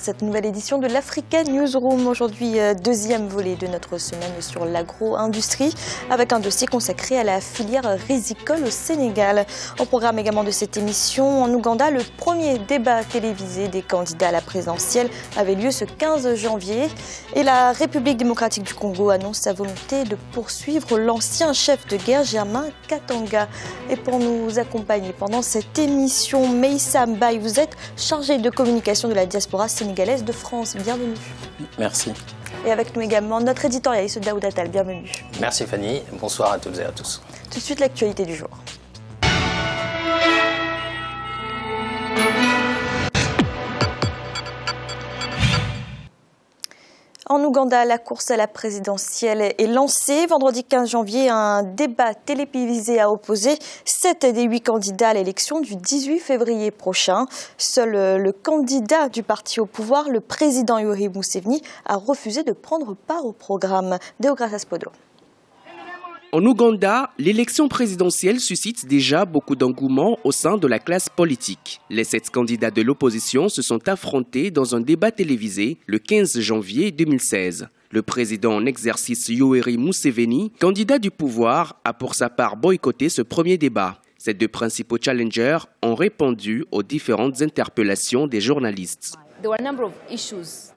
cette nouvelle édition de l'Africa Newsroom. Aujourd'hui, deuxième volet de notre semaine sur l'agro-industrie, avec un dossier consacré à la filière rizicole au Sénégal. Au programme également de cette émission, en Ouganda, le premier débat télévisé des candidats à la présidentielle avait lieu ce 15 janvier. Et la République démocratique du Congo annonce sa volonté de poursuivre l'ancien chef de guerre Germain Katanga. Et pour nous accompagner pendant cette émission, Meissa Mbaye, vous êtes chargé de communication de la diaspora sénégalaise de France. Bienvenue. Merci. Et avec nous également notre éditorialiste Daoud Attal. Bienvenue. Merci Fanny. Bonsoir à toutes et à tous. Tout de suite, l'actualité du jour. En Ouganda, la course à la présidentielle est lancée. Vendredi 15 janvier, un débat télévisé a opposé 7 des 8 candidats à l'élection du 18 février prochain. Seul le candidat du parti au pouvoir, le président Yoweri Museveni, a refusé de prendre part au programme. Deogratias Podo. En Ouganda, l'élection présidentielle suscite déjà beaucoup d'engouement au sein de la classe politique. Les 7 candidats de l'opposition se sont affrontés dans un débat télévisé le 15 janvier 2016. Le président en exercice Yoweri Museveni, candidat du pouvoir, a pour sa part boycotté ce premier débat. Ces 2 principaux challengers ont répondu aux différentes interpellations des journalistes.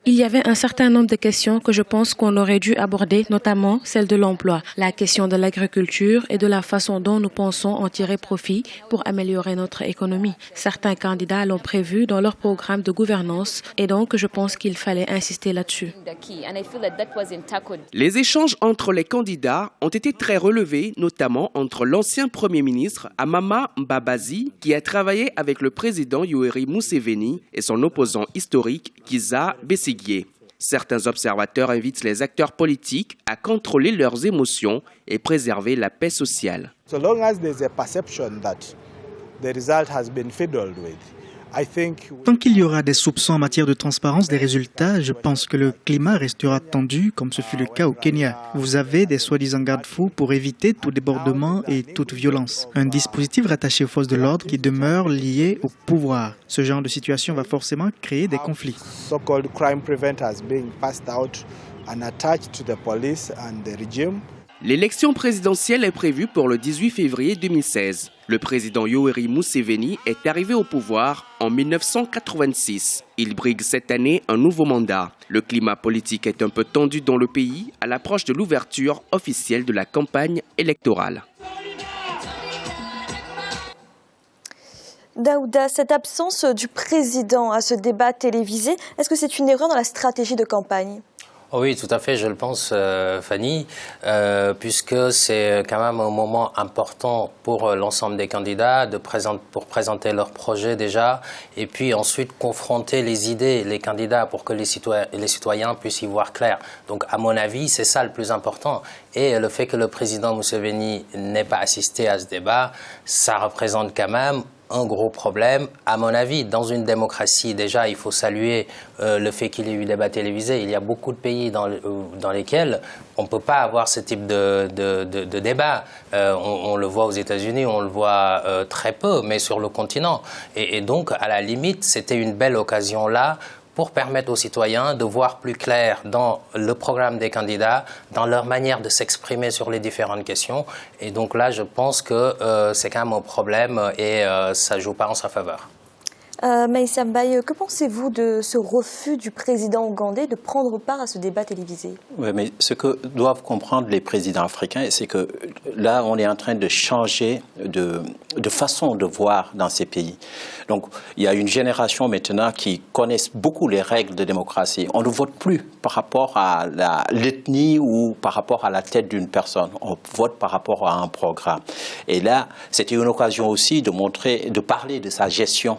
Il y avait un certain nombre de questions que je pense qu'on aurait dû aborder, notamment celle de l'emploi, la question de l'agriculture et de la façon dont nous pensons en tirer profit pour améliorer notre économie. Certains candidats l'ont prévu dans leur programme de gouvernance et donc je pense qu'il fallait insister là-dessus. Les échanges entre les candidats ont été très relevés, notamment entre l'ancien Premier ministre Amama Mbabazi, qui a travaillé avec le président Yoweri Museveni, et son opposant historique Kizza Besigye. Certains observateurs invitent les acteurs politiques à contrôler leurs émotions et préserver la paix sociale. So long as there's a perception that the result has been fiddled with, tant qu'il y aura des soupçons en matière de transparence des résultats, je pense que le climat restera tendu, comme ce fut le cas au Kenya. Vous avez des soi-disant garde-fous pour éviter tout débordement et toute violence. Un dispositif rattaché aux forces de l'ordre qui demeure lié au pouvoir. Ce genre de situation va forcément créer des conflits. So-called crime preventers being passed out and attached to the police and the regime. L'élection présidentielle est prévue pour le 18 février 2016. Le président Yoweri Museveni est arrivé au pouvoir en 1986. Il brigue cette année un nouveau mandat. Le climat politique est un peu tendu dans le pays à l'approche de l'ouverture officielle de la campagne électorale. Daouda, cette absence du président à ce débat télévisé, est-ce que c'est une erreur dans la stratégie de campagne ? Oui, tout à fait, je le pense, Fanny, puisque c'est quand même un moment important pour l'ensemble des candidats pour présenter leur projet déjà, et puis ensuite confronter les idées, les candidats, pour que les citoyens puissent y voir clair. Donc, à mon avis, c'est ça le plus important. Et le fait que le président Museveni n'ait pas assisté à ce débat, ça représente quand même un gros problème, à mon avis. Dans une démocratie, déjà, il faut saluer le fait qu'il y ait eu débat télévisé. Il y a beaucoup de pays dans lesquels on ne peut pas avoir ce type de débat. On le voit aux États-Unis, on le voit très peu, mais sur le continent. Et donc, à la limite, c'était une belle occasion là pour permettre aux citoyens de voir plus clair dans le programme des candidats, dans leur manière de s'exprimer sur les différentes questions. Et donc là, je pense que c'est quand même un problème et ça ne joue pas en sa faveur. Meissa Mbaye, que pensez-vous de ce refus du président ougandais de prendre part à ce débat télévisé ? Oui, mais ce que doivent comprendre les présidents africains, c'est que là, on est en train de changer de façon de voir dans ces pays. Donc, il y a une génération maintenant qui connaissent beaucoup les règles de démocratie. On ne vote plus par rapport à l'ethnie ou par rapport à la tête d'une personne. On vote par rapport à un programme. Et là, c'était une occasion aussi de parler de sa gestion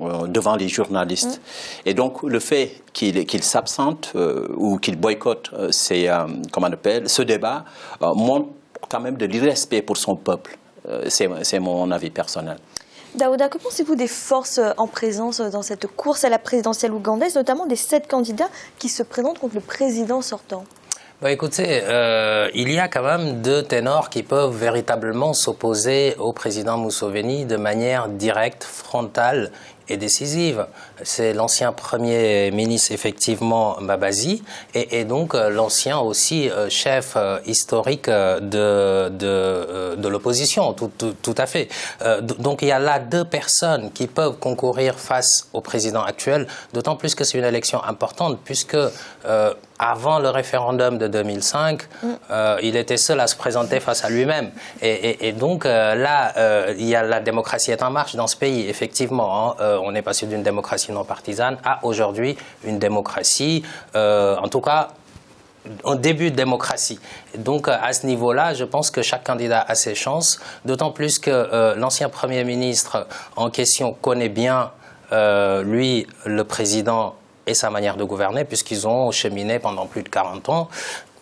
devant les journalistes. Et donc, le fait qu'il s'absente ou qu'il boycotte ce débat montre quand même de l'irrespect pour son peuple. C'est mon avis personnel. Daouda, que pensez-vous des forces en présence dans cette course à la présidentielle ougandaise, notamment des 7 candidats qui se présentent contre le président sortant ? Écoutez, il y a quand même 2 ténors qui peuvent véritablement s'opposer au président Museveni de manière directe, frontale est décisive. C'est l'ancien Premier ministre, effectivement, Mbabazi, et donc l'ancien aussi chef historique de l'opposition, tout à fait. Donc il y a là deux personnes qui peuvent concourir face au président actuel, d'autant plus que c'est une élection importante, puisque avant le référendum de 2005, il était seul à se présenter face à lui-même. Et donc là, il y a la démocratie est en marche dans ce pays, effectivement. On est passé d'une démocratie non partisane à aujourd'hui une démocratie, en tout cas, un début de démocratie. Donc à ce niveau-là, je pense que chaque candidat a ses chances, d'autant plus que l'ancien Premier ministre en question connaît bien, lui, le président et sa manière de gouverner, puisqu'ils ont cheminé pendant plus de 40 ans.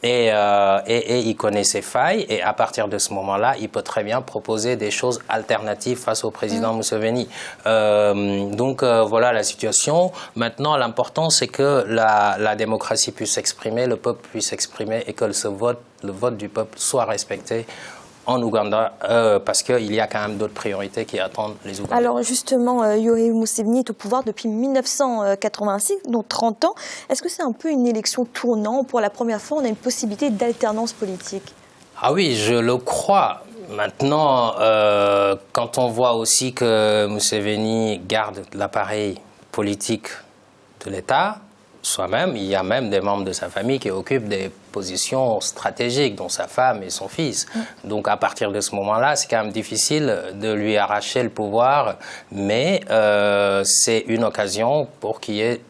Et il connaît ses failles, et à partir de ce moment-là, il peut très bien proposer des choses alternatives face au président Museveni. Donc voilà la situation. Maintenant, l'important, c'est que la démocratie puisse s'exprimer, le peuple puisse s'exprimer, et que le vote du peuple soit respecté en Ouganda, parce qu'il y a quand même d'autres priorités qui attendent les Ougandais. Alors justement, Yoweri Museveni est au pouvoir depuis 1986, donc 30 ans. Est-ce que c'est un peu une élection tournant? Pour la première fois, on a une possibilité d'alternance politique. Ah oui, je le crois. Maintenant, quand on voit aussi que Museveni garde l'appareil politique de l'État, soi-même, il y a même des membres de sa famille qui occupent des positions stratégiques, dont sa femme et son fils. Donc à partir de ce moment-là, c'est quand même difficile de lui arracher le pouvoir, mais c'est une occasion pour qu'il y ait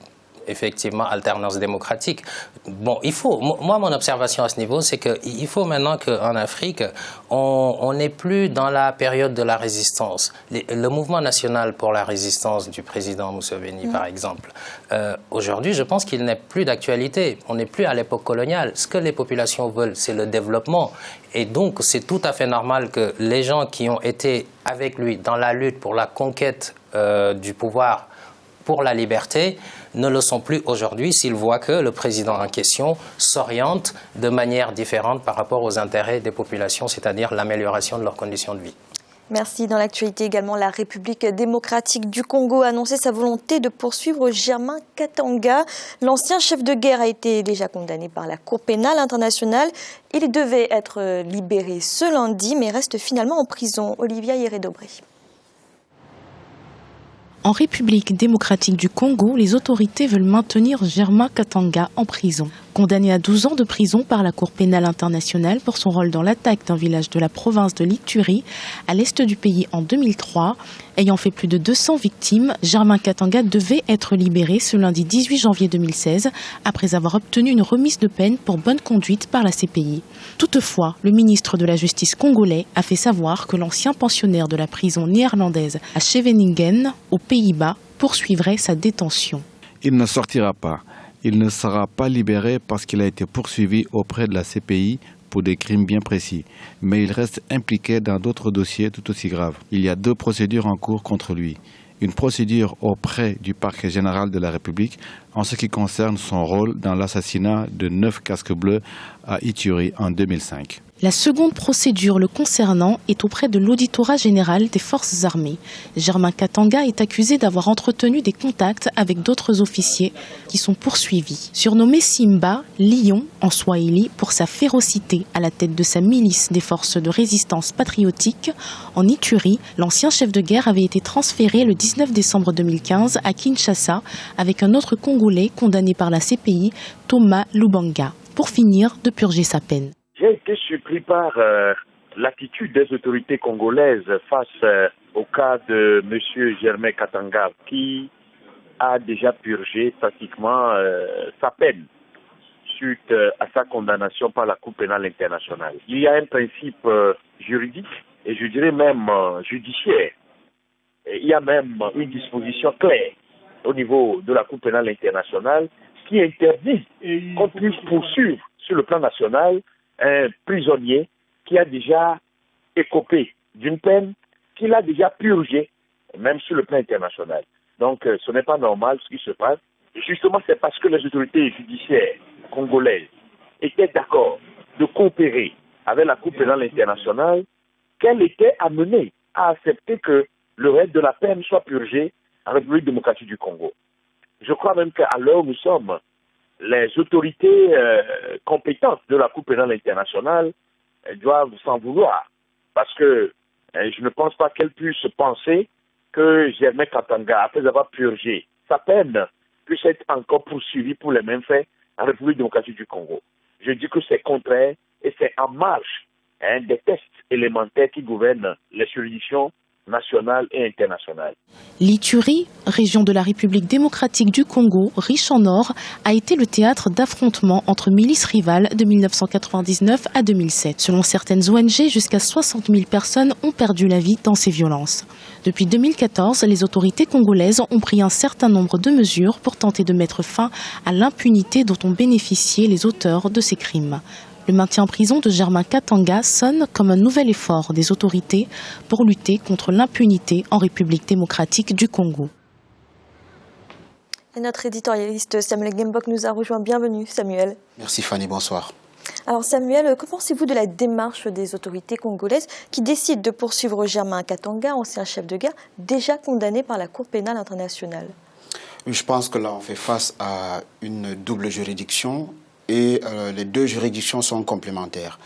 effectivement alternance démocratique. Bon, moi mon observation à ce niveau, c'est qu'il faut maintenant qu'en Afrique, on n'est plus dans la période de la résistance. Le mouvement national pour la résistance du président Museveni, par exemple, aujourd'hui, je pense qu'il n'est plus d'actualité. On n'est plus à l'époque coloniale. Ce que les populations veulent, c'est le développement. Et donc, c'est tout à fait normal que les gens qui ont été avec lui dans la lutte pour la conquête du pouvoir, pour la liberté, ne le sont plus aujourd'hui s'ils voient que le président en question s'oriente de manière différente par rapport aux intérêts des populations, c'est-à-dire l'amélioration de leurs conditions de vie. Merci. Dans l'actualité également, la République démocratique du Congo a annoncé sa volonté de poursuivre Germain Katanga. L'ancien chef de guerre a été déjà condamné par la Cour pénale internationale. Il devait être libéré ce lundi, mais reste finalement en prison. Olivia Hieré-Dobré. En République démocratique du Congo, les autorités veulent maintenir Germain Katanga en prison. Condamné à 12 ans de prison par la Cour pénale internationale pour son rôle dans l'attaque d'un village de la province de l'Ituri, à l'est du pays en 2003, ayant fait plus de 200 victimes, Germain Katanga devait être libéré ce lundi 18 janvier 2016, après avoir obtenu une remise de peine pour bonne conduite par la CPI. Toutefois, le ministre de la Justice congolais a fait savoir que l'ancien pensionnaire de la prison néerlandaise à Scheveningen, aux Pays-Bas, poursuivrait sa détention. Il ne sortira pas. Il ne sera pas libéré parce qu'il a été poursuivi auprès de la CPI pour des crimes bien précis. Mais il reste impliqué dans d'autres dossiers tout aussi graves. Il y a 2 procédures en cours contre lui. Une procédure auprès du parquet général de la République en ce qui concerne son rôle dans l'assassinat de 9 casques bleus à Ituri en 2005. La seconde procédure le concernant est auprès de l'auditorat général des forces armées. Germain Katanga est accusé d'avoir entretenu des contacts avec d'autres officiers qui sont poursuivis. Surnommé Simba, lion en swahili pour sa férocité à la tête de sa milice des forces de résistance patriotique, en Ituri, l'ancien chef de guerre avait été transféré le 19 décembre 2015 à Kinshasa avec un autre Congolais condamné par la CPI, Thomas Lubanga, pour finir de purger sa peine. J'ai été surpris par l'attitude des autorités congolaises face au cas de M. Germain Katanga, qui a déjà purgé pratiquement sa peine suite à sa condamnation par la Cour pénale internationale. Il y a un principe juridique et je dirais même judiciaire. Et il y a même une disposition claire au niveau de la Cour pénale internationale qui interdit qu'on puisse poursuivre sur le plan national un prisonnier qui a déjà écopé d'une peine qu'il a déjà purgée, même sur le plan international. Donc ce n'est pas normal ce qui se passe. Et justement, c'est parce que les autorités judiciaires congolaises étaient d'accord de coopérer avec la Cour pénale internationale qu'elle était amenée à accepter que le reste de la peine soit purgé en République démocratique du Congo. Je crois même qu'à l'heure où nous sommes, les autorités compétentes de la Cour pénale internationale doivent s'en vouloir. Parce que je ne pense pas qu'elles puissent penser que Germain Katanga, après avoir purgé sa peine, puisse être encore poursuivi pour les mêmes faits en République démocratique du Congo. Je dis que c'est contraire et c'est en marge des tests élémentaires qui gouvernent les juridictions nationales et internationales. L'Ituri, région de la République démocratique du Congo, riche en or, a été le théâtre d'affrontements entre milices rivales de 1999 à 2007. Selon certaines ONG, jusqu'à 60 000 personnes ont perdu la vie dans ces violences. Depuis 2014, les autorités congolaises ont pris un certain nombre de mesures pour tenter de mettre fin à l'impunité dont ont bénéficié les auteurs de ces crimes. Le maintien en prison de Germain Katanga sonne comme un nouvel effort des autorités pour lutter contre l'impunité en République démocratique du Congo. Et notre éditorialiste Samuel Gembok nous a rejoint. Bienvenue Samuel. Merci Fanny, bonsoir. Alors Samuel, que pensez-vous de la démarche des autorités congolaises qui décident de poursuivre Germain Katanga, ancien chef de guerre, déjà condamné par la Cour pénale internationale? Je pense que là on fait face à une double juridiction. Et les deux juridictions sont complémentaires.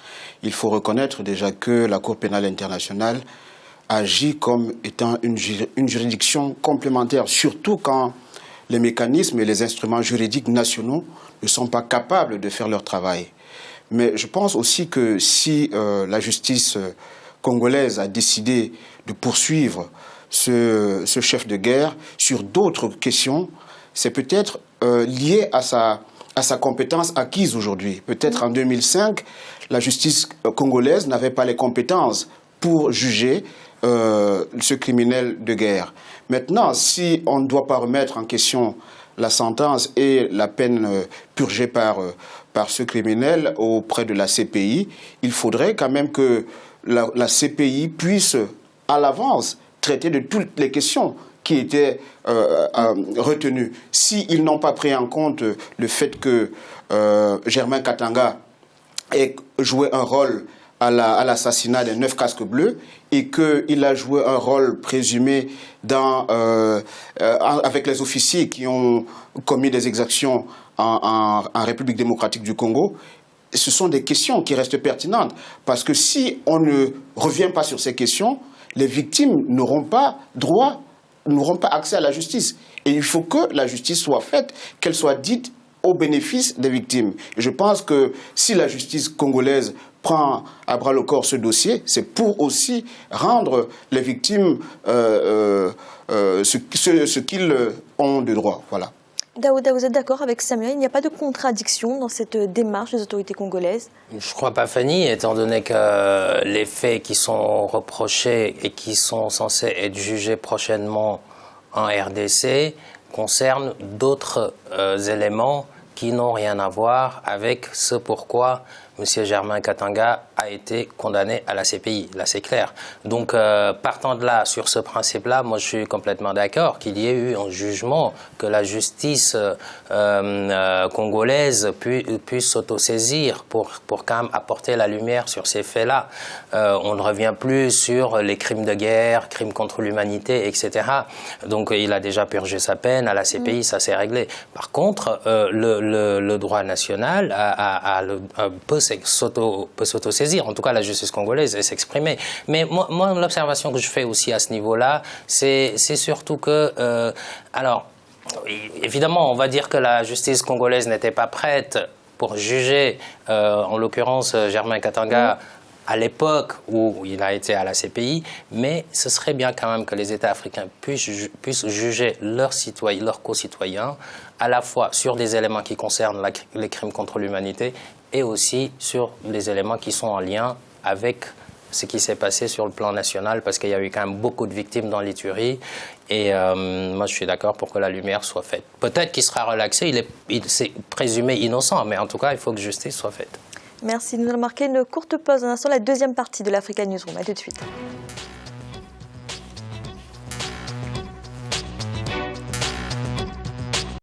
Il faut reconnaître déjà que la Cour pénale internationale agit comme étant une juridiction complémentaire, surtout quand les mécanismes et les instruments juridiques nationaux ne sont pas capables de faire leur travail. Mais je pense aussi que si la justice congolaise a décidé de poursuivre ce chef de guerre sur d'autres questions, c'est peut-être lié à sa compétence acquise aujourd'hui. Peut-être en 2005, la justice congolaise n'avait pas les compétences pour juger ce criminel de guerre. Maintenant, si on ne doit pas remettre en question la sentence et la peine purgée par ce criminel auprès de la CPI, il faudrait quand même que la CPI puisse à l'avance traiter de toutes les questions qui étaient retenus. S'ils n'ont pas pris en compte le fait que Germain Katanga ait joué un rôle à l'assassinat des 9 casques bleus et qu'il a joué un rôle présumé avec les officiers qui ont commis des exactions en République démocratique du Congo, ce sont des questions qui restent pertinentes. Parce que si on ne revient pas sur ces questions, les victimes n'auront pas accès à la justice. Et il faut que la justice soit faite, qu'elle soit dite au bénéfice des victimes. Et je pense que si la justice congolaise prend à bras le corps ce dossier, c'est pour aussi rendre les victimes ce qu'ils ont de droit. Voilà. Daouda, vous êtes d'accord avec Samuel? Il n'y a pas de contradiction dans cette démarche des autorités congolaises? Je ne crois pas, Fanny, étant donné que les faits qui sont reprochés et qui sont censés être jugés prochainement en RDC concernent d'autres éléments qui n'ont rien à voir avec ce pourquoi M. Germain Katanga a été condamné à la CPI. Là, c'est clair. Donc, partant de là, sur ce principe-là, moi, je suis complètement d'accord qu'il y ait eu un jugement, que la justice congolaise puisse s'autosaisir pour quand même apporter la lumière sur ces faits-là. On ne revient plus sur les crimes de guerre, crimes contre l'humanité, etc. Donc, il a déjà purgé sa peine à la CPI, ça s'est réglé. Par contre, le droit national peut s'autosaisir, en tout cas la justice congolaise, et s'exprimer. Mais moi l'observation que je fais aussi à ce niveau-là, c'est surtout que, alors, évidemment, on va dire que la justice congolaise n'était pas prête pour juger, en l'occurrence, Germain Katanga, à l'époque où il a été à la CPI, mais ce serait bien quand même que les États africains puissent juger leurs co-citoyens, à la fois sur des éléments qui concernent les crimes contre l'humanité et aussi sur les éléments qui sont en lien avec ce qui s'est passé sur le plan national, parce qu'il y a eu quand même beaucoup de victimes dans l'Ituri. Et moi, je suis d'accord pour que la lumière soit faite. Peut-être qu'il sera relaxé, il s'est présumé innocent, mais en tout cas, il faut que justice soit faite. Merci. Nous allons marquer une courte pause. Un instant, la deuxième partie de l'Africa Newsroom. À tout de suite.